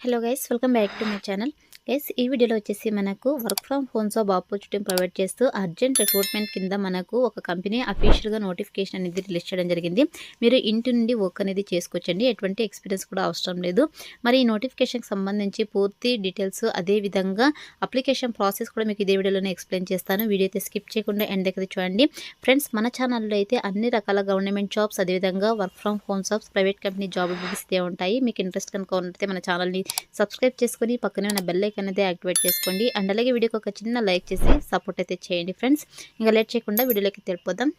Hello guys, welcome back to my channel. Guys, ఈ వీడియోలో వచ్చేసి మనకు వర్క్ ఫ్రమ్ హోమ్ జాబ్ ఆపర్చునిటీని ప్రొవైడ్ చేస్తూ అర్జెంట్ రిక్రూట్మెంట్ కింద మనకు ఒక కంపెనీ అఫీషియల్గా నోటిఫికేషన్ అనేది రిలీజ్ చేయడం జరిగింది. మీరు ఇంటి నుండి వర్క్ అనేది చేసుకోవచ్చండి, ఎటువంటి ఎక్స్పీరియన్స్ కూడా అవసరం లేదు. మరి ఈ నోటిఫికేషన్కి సంబంధించి పూర్తి డీటెయిల్స్, అదేవిధంగా అప్లికేషన్ ప్రాసెస్ కూడా మీకు ఇదే వీడియోలోనే ఎక్స్ప్లెయిన్ చేస్తాను. వీడియో అయితే స్కిప్ చేయకుండా ఎండ్ దగ్గర చూడండి. ఫ్రెండ్స్, మన ఛానల్లో అయితే అన్ని రకాల గవర్నమెంట్ జాబ్స్, అదేవిధంగా work from home jobs, private company job ఇస్తే ఉంటాయి. మీకు ఇంట్రెస్ట్ కనుక ఉన్నట్లయితే మన ఛానల్ని సబ్స్క్రైబ్ చేసుకొని పక్కనే ఉన్న బెల్ ఐకాన్ అయితే యాక్టివేట్ చేసుకోండి. అండ్ అలాగే వీడియోకి ఒక చిన్న లైక్ చేసి సపోర్ట్ అయితే చేయండి ఫ్రెండ్స్. ఇంకా లేట్ చేయకుండా వీడియోలోకి తెలిపోదాం.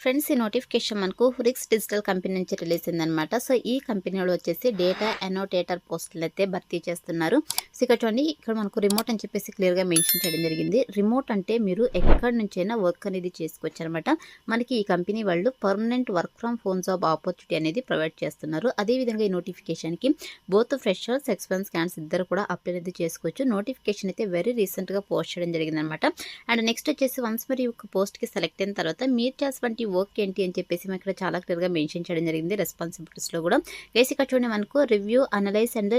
ఫ్రెండ్స్, ఈ నోటిఫికేషన్ మనకు హురిక్స్ డిజిటల్ కంపెనీ నుంచి రిలీజ్ అయిందనమాట. సో ఈ కంపెనీలో వచ్చేసి డేటా అనోటేటర్ పోస్టులు అయితే భర్తీ చేస్తున్నారు. సో ఇక్కడ చూడండి, ఇక్కడ మనకు రిమోట్ అని చెప్పేసి క్లియర్గా మెన్షన్ చేయడం జరిగింది. రిమోట్ అంటే మీరు ఎక్కడి నుంచైనా వర్క్ అనేది చేసుకోవచ్చు అనమాట. మనకి ఈ కంపెనీ వాళ్ళు permanent work from home job opportunity అనేది ప్రొవైడ్ చేస్తున్నారు. అదేవిధంగా ఈ నోటిఫికేషన్కి బోత్ ఫ్రెషర్స్, ఎక్స్పీరియన్స్ క్యాండిడేట్స్ ఇద్దరు కూడా అప్లై అనేది చేసుకోవచ్చు. నోటిఫికేషన్ అయితే వెరీ రీసెంట్గా పోస్ట్ చేయడం జరిగిందనమాట. అండ్ నెక్స్ట్ వచ్చేసి వన్స్ మరి ఒక పోస్ట్కి సెలెక్ట్ అయిన తర్వాత మీరు చేసినటువంటి వర్క్ ఏంటి అని చెప్పేసి మనకి ఇక్కడ చాలా క్లియర్గా మెన్షన్ చేయడం జరిగింది రెస్పాన్సిబిలిటీస్లో కూడా. గైస్, ఇక్కడ చూడండి, మనకు review, analyse and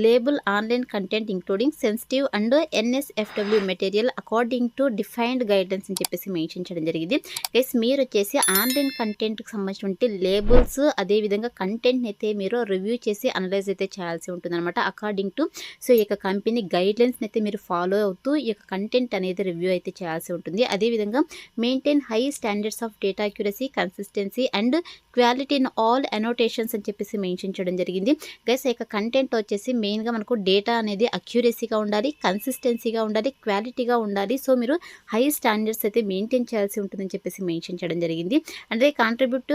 label online content including sensitive and NSFW material according to defined guidelines అని చెప్పేసి మెన్షన్ చేయడం జరిగింది. గైస్, మీరు వచ్చేసి ఆన్లైన్ కంటెంట్కి సంబంధించినటువంటి లేబుల్స్, అదేవిధంగా కంటెంట్ని అయితే మీరు రివ్యూ చేసి అనలైజ్ అయితే చేయాల్సి ఉంటుంది అనమాట. అకార్డింగ్ టు సో ఈ యొక్క కంపెనీ గైడ్లైన్స్ని అయితే మీరు ఫాలో అవుతూ ఈ యొక్క కంటెంట్ అనేది రివ్యూ అయితే చేయాల్సి ఉంటుంది. అదేవిధంగా maintain high standards of data accuracy, consistency and quality in all annotations అని చెప్పేసి మెన్షన్ చేయడం జరిగింది. గైస్, ఈ యొక్క కంటెంట్ వచ్చేసి మెయిన్గా మనకు డేటా అనేది అక్యురసీగా ఉండాలి, కన్సిస్టెన్సీగా ఉండాలి, క్వాలిటీగా ఉండాలి. సో మీరు హై స్టాండర్డ్స్ అయితే మెయింటైన్ చేయాల్సి ఉంటుందని చెప్పేసి మెన్షన్ చేయడం జరిగింది. అంటే contribute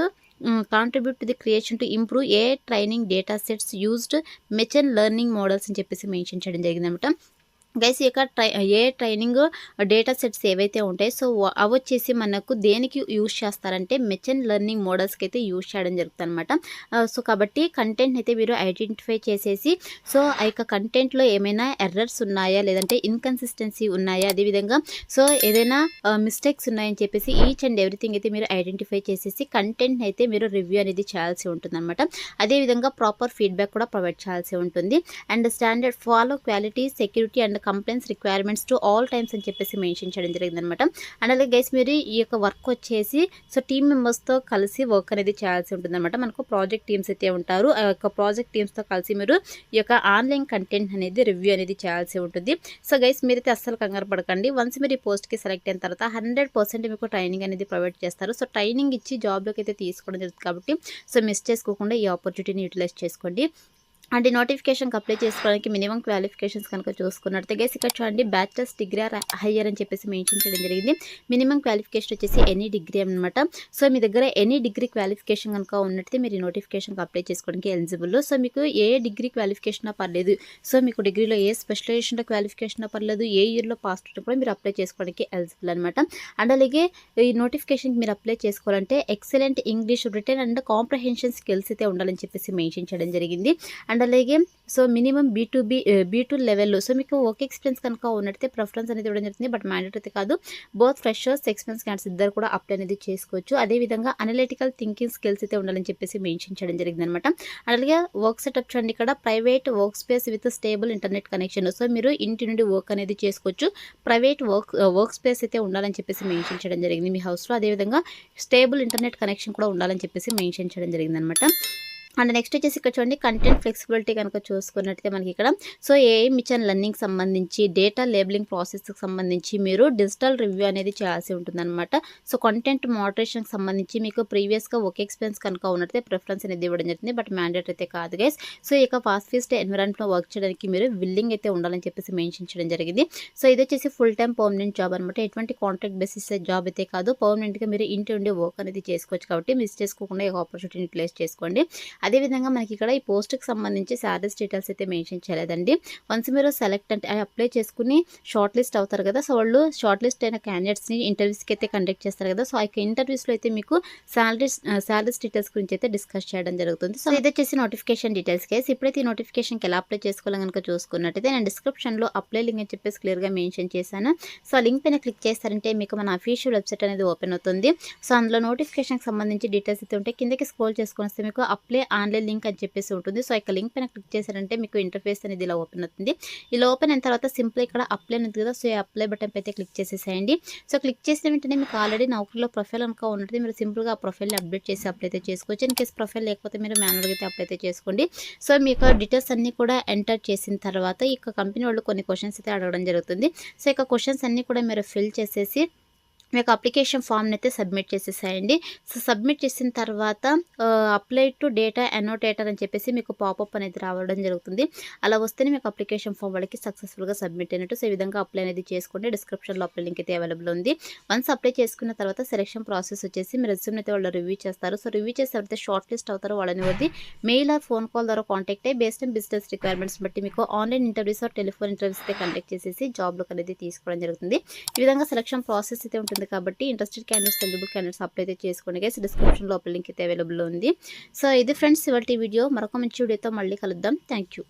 to the creation to improve A training data sets used machine learning models అని చెప్పేసి మెన్షన్ చేయడం జరిగింది అనమాట. గైస్, ఇక ఏ ట్రైనింగ్ డేటా సెట్స్ ఏవైతే ఉంటాయో సో అవి వచ్చేసి మనకు దేనికి యూజ్ చేస్తారంటే మెషిన్ లెర్నింగ్ మోడల్స్కి అయితే యూజ్ చేయడం జరుగుతుంది అనమాట. సో కాబట్టి కంటెంట్ అయితే మీరు ఐడెంటిఫై చేసేసి సో ఆ యొక్క కంటెంట్లో ఏమైనా ఎర్రర్స్ ఉన్నాయా, లేదంటే ఇన్కన్సిస్టెన్సీ ఉన్నాయా, అదేవిధంగా సో ఏదైనా మిస్టేక్స్ ఉన్నాయని చెప్పేసి ఈచ్ అండ్ ఎవ్రీథింగ్ అయితే మీరు ఐడెంటిఫై చేసేసి కంటెంట్ అయితే మీరు రివ్యూ అనేది చేయాల్సి ఉంటుంది అనమాట. అదేవిధంగా ప్రాపర్ ఫీడ్బ్యాక్ కూడా ప్రొవైడ్ చేయాల్సి ఉంటుంది. And standard follow quality, security and complaints requirements to all times అని చెప్పేసి మెన్షన్ చేయడం జరిగింది అనమాట. అండ్ అలాగే గైస్, మీరు ఈ యొక్క వర్క్ వచ్చేసి సో టీమ్ మెంబర్స్తో కలిసి వర్క్ అనేది చేయాల్సి ఉంటుంది అనమాట. మనకు ప్రాజెక్ట్ టీమ్స్ అయితే ఉంటారు. ఆ యొక్క ప్రాజెక్ట్ టీమ్స్తో కలిసి మీరు ఈ యొక్క ఆన్లైన్ కంటెంట్ అనేది రివ్యూ అనేది చేయాల్సి ఉంటుంది. సో గైస్, మీరైతే అస్సలు కంగారు పడకండి. వన్స్ మీరు ఈ పోస్ట్కి సెలెక్ట్ అయిన తర్వాత 100% మీకు ట్రైనింగ్ అనేది ప్రొవైడ్ చేస్తారు. సో ట్రైనింగ్ ఇచ్చి జాబ్లోకి అయితే తీసుకోవడం జరుగుతుంది కాబట్టి సో మిస్ చేసుకోకుండా ఈ ఆపర్చునిటీని యూటిలైజ్ చేసుకోండి. అంటే నోటిఫికేషన్కి అప్లై చేసుకోవడానికి మినిమం క్వాలిఫికేషన్స్ కనుక చూసుకున్నట్టు గైస్, ఇక్కడ చూడండి, బ్యాచిలర్స్ డిగ్రీ ఆర్ హయ్యర్ అని చెప్పేసి మెన్షన్ చేయడం జరిగింది. మినిమం క్వాలిఫికేషన్ వచ్చేసి ఎనీ డిగ్రీ అనమాట. సో మీ దగ్గర ఎనీ డిగ్రీ క్వాలిఫికేషన్ కనుక ఉన్నట్టు మీరు ఈ నోటిఫికేషన్కి అప్లై చేసుకోవడానికి ఎలిజిబుల్. సో మీకు ఏ డిగ్రీ క్వాలిఫికేషన్ పర్లేదు, సో మీకు డిగ్రీలో ఏ స్పెషలైజేషన్లో క్వాలిఫికేషన్ పర్లేదు, ఏ ఇయర్లో పాస్ అవుట్ కూడా మీరు అప్లై చేసుకోవడానికి ఎలిజిబుల్ అనమాట. అండ్ అలాగే ఈ నోటిఫికేషన్కి మీరు అప్లై చేసుకోవాలంటే excellent English return and comprehension skills అయితే ఉండాలని చెప్పేసి మెన్షన్ చేయడం జరిగింది. అండ్ అలాగే సో మినిమం B2 లెవెల్లో సో మీకు వర్క్ ఎక్స్పీరియన్స్ కనుక ఉన్నట్టయితే ప్రిఫరెన్స్ అనేది ఇవ్వడం జరుగుతుంది. బట్ మ్యాండేటరీ అయితే కాదు. బోత్ ఫ్రెషర్స్, ఎక్స్పీరియన్స్ క్యాండిడేట్స్ ఇద్దరు కూడా అప్లై అనేది చేసుకోవచ్చు. అదేవిధంగా అనలిటికల్ థింకింగ్ స్కిల్స్ అయితే ఉండాలని చెప్పేసి మెన్షన్ చేయడం జరిగింది అనమాట. అలాగే వర్క్ సెటప్ చూడండి, ఇక్కడ private work space with stable internet connection. So మీరు ఇంటి నుండి వర్క్ అనేది చేసుకోవచ్చు. ప్రైవేట్ వర్క్ స్పేస్ అయితే ఉండాలని చెప్పేసి మెన్షన్ చేయడం జరిగింది మీ హౌస్లో. అదేవిధంగా స్టేబుల్ ఇంటర్నెట్ కనెక్షన్ కూడా ఉండాలని చెప్పేసి మెన్షన్ చేయడం జరిగింది అనమాట. అండ్ నెక్స్ట్ వచ్చేసి ఇక్కడ చూడండి, కంటెంట్ ఫ్లెక్సిబిలిటీ కనుక చూసుకున్నట్టయితే మనకి ఇక్కడ సో ఏఐ మిషన్ లెర్నింగ్ సంబంధించి, డేటా లేబులింగ్ ప్రాసెస్కి సంబంధించి మీరు డిజిటల్ రివ్యూ అనేది చేయాల్సి ఉంటుందన్నమాట. సో కంటెంట్ మోడరేషన్కి సంబంధించి మీకు ప్రీవియస్గా వర్క్ ఎక్స్పీరియన్స్ కనుక ఉన్నట్టయితే ప్రిఫరెన్స్ అనేది ఇవ్వడం జరుగుతుంది. బట్ మ్యాండేటరీ అయితే కాదు గైస్. సో ఇక ఫాస్ట్ ఫీస్ట్ ఎన్విరాన్మెంట్లో వర్క్ చేయడానికి మీరు విల్లింగ్ అయితే ఉండాలని చెప్పేసి మెన్షన్ చేయడం జరిగింది. సో ఇది వచ్చేసి ఫుల్ టైం పర్మనెంట్ జాబ్ అనమాట. ఎటువంటి కాంట్రాక్ట్ బేసిస్ జాబ్ అయితే కాదు. పర్మనెంట్గా మీరు ఇంటి ఉండి వర్క్ అనేది చేసుకోవచ్చు కాబట్టి మిస్ చేసుకోకుండా ఈ ఆపర్చునిటీని ప్లేస్ చేసుకోండి. అదేవిధంగా మనకి ఇక్కడ ఈ పోస్ట్కి సంబంధించి శాలరీస్ డీటెయిల్స్ అయితే మెన్షన్ చేయలేదండి. వన్స్ మీరు సెలెక్ట్ అంటే అప్లై చేసుకుని షార్ట్ లిస్ట్ అవుతారు కదా, సో వాళ్ళు షార్ట్ లిస్ట్ అయిన క్యాండిడేట్స్ని ఇంటర్వ్యూస్కి అయితే కండక్ట్ చేస్తారు కదా. సో ఆ యొక్క ఇంటర్వ్యూస్లో అయితే మీకు శాలరీస్ డీటెయిల్స్ గురించి అయితే డిస్కస్ చేయడం జరుగుతుంది. సో ఇది వచ్చేసి నోటిఫికేషన్ డీటెయిల్స్ కేసు. ఇప్పుడైతే ఈ నోటిఫికేషన్కి ఎలా అప్లై చేసుకోవాలని కనుక చూసుకున్నట్టయితే నేను డిస్క్రిప్షన్లో అప్లై లింక్ అని చెప్పేసి క్లియర్గా మెన్షన్ చేశాను. సో ఆ లింక్ పైన క్లిక్ చేస్తారంటే మీకు మన అఫీషియల్ వెబ్సైట్ అనేది ఓపెన్ అవుతుంది. సో అందులో నోటిఫికేషన్కి సంబంధించి డీటెయిల్స్ అయితే ఉంటే కిందకి స్క్రోల్ చేసుకొని వస్తే మీకు అప్లై ఆన్లైన్ లింక్ అని చెప్పేసి ఉంటుంది. సో ఇక లింక్ పైన క్లిక్ చేశారంటే మీకు ఇంటర్ఫేస్ అనేది ఇలా ఓపెన్ అవుతుంది. ఇలా ఓపెన్ అయిన తర్వాత సింపుల్ ఇక్కడ అప్లై ఉంది కదా, సో ఈ అప్లై బటన్ అయితే క్లిక్ చేసేసేయండి. సో క్లిక్ చేసిన వెంటనే మీకు ఆల్రెడీ నౌకరీలో ప్రొఫైల్ కనుక ఉంటుంది, మీరు సింపుల్గా ఆ ప్రొఫైల్ని అప్డేట్ చేసి అప్లై అయితే చేసుకోవచ్చు. ఇన్ కేస్ ప్రొఫైల్ లేకపోతే మీరు మాన్యువల్గా అయితే అప్లై అయితే చేసుకోండి. సో మీ యొక్క డీటెయిల్స్ అన్నీ కూడా ఎంటర్ చేసిన తర్వాత ఇక కంపెనీ వాళ్ళు కొన్ని క్వశ్చన్స్ అయితే అడగడం జరుగుతుంది. సో ఇక క్వశ్చన్స్ అన్నీ కూడా మీరు ఫిల్ చేసేసి మీ యొక్క అప్లికేషన్ ఫామ్ని అయితే సబ్మిట్ చేసేసేయండి. సో సబ్మిట్ చేసిన తర్వాత అప్లై టు డేటా అన్నోటేటర్ అని చెప్పేసి మీకు పాపప్ అనేది రావడం జరుగుతుంది. అలా వస్తేనే మీకు అప్లికేషన్ ఫామ్ వాళ్ళకి సక్సెస్ఫుల్గా సబ్మిట్ అయినట్టు. సో ఈ విధంగా అప్లై అనేది చేసుకోండి. డిస్క్రిప్షన్లో అప్లై లింక్ అయితే అవైలబుల్ ఉంది. వన్స్ అప్లై చేసుకున్న తర్వాత సెలక్షన్ ప్రాసెస్ వచ్చేసి మీ రెజ్యూమ్ అయితే వాళ్ళు రివ్యూ చేస్తారు. సో రివ్యూ చేసి ఎవరైతే షార్ట్ లిస్ట్ అవుతారో వాళ్ళని వద్ది మెయిల్ ఆర్ ఫోన్ కాల్ ద్వారా కాంటాక్ట్ అయ్యి బేస్డ్ ఆన్ బిజినెస్ రిక్వైర్మెంట్స్ బట్టి మీకు online interviews or telephone interviews అయితే కండక్ట్ చేసేసి జాబ్లోకి అనేది తీసుకోవడం జరుగుతుంది. ఈ విధంగా సెలక్షన్ ప్రాసెస్ అయితే ఉంటుంది కాబట్టి interested candidates eligible candidates apply అయితే చేసుకోండి గైస్. డిస్క్రిప్షన్లో లింక్ అయితే అవైలబుల్ ఉంది. సో ఇది ఫ్రెండ్స్ ఇవాల్టి వీడియో. మరొక మంచి వీడియోతో మళ్ళీ కలుద్దాం. Thank you.